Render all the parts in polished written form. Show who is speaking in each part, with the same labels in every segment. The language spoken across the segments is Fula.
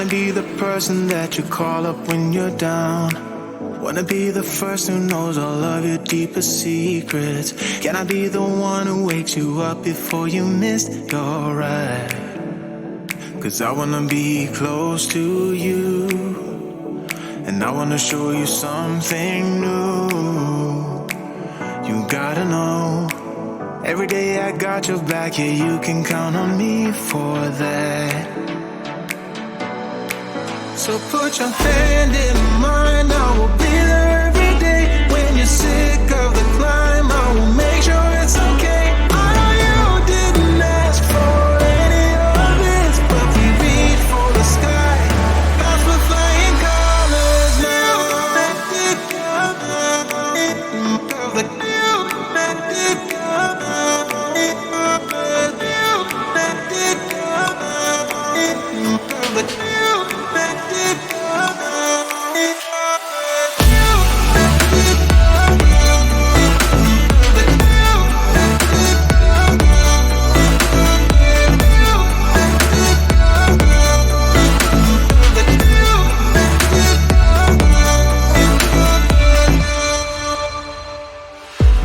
Speaker 1: be the person that you call up when you're down. Wanna be the first who knows all of your deepest secrets. Can I be the one who wakes you up before you missed your ride? 'Cause I wanna be close to you, and I wanna show you something new. You gotta know, every day I got your back, yeah, you can count on me for that. So put your hand in mine, I will be there every day. When you're sick of the climb, I will make sure it's okay. I know you didn't ask for any of this, but we reach for the sky. That's for flying colors now.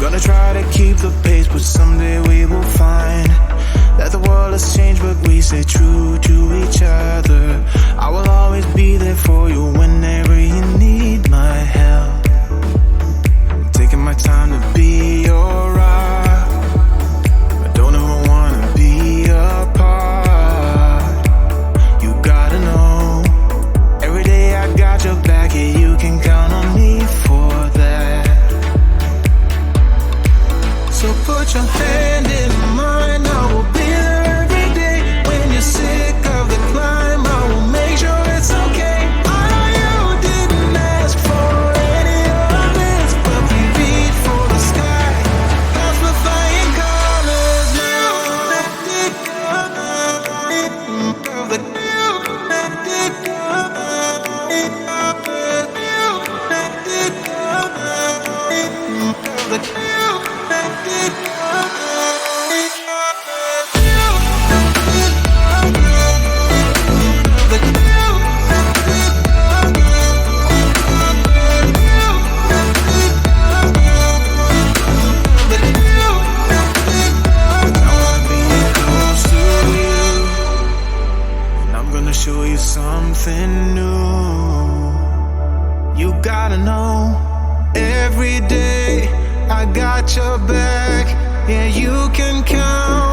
Speaker 1: Gonna try to keep the pace, but someday we will find that the world has changed, but we stay true to each other. I will always be there for you whenever you need my help. I'm taking my time to be your rock. I don't ever wanna be apart. You gotta know, every day I got your back, yeah, you can count on me for that. So put your hand in mine, I will be there every day. When you're sick of the climb, I will make sure it's okay. I know you didn't ask for any of this, but we reach for the sky. That's for flying colors now. Show you something new. You gotta know, every day I got your back, yeah, you can count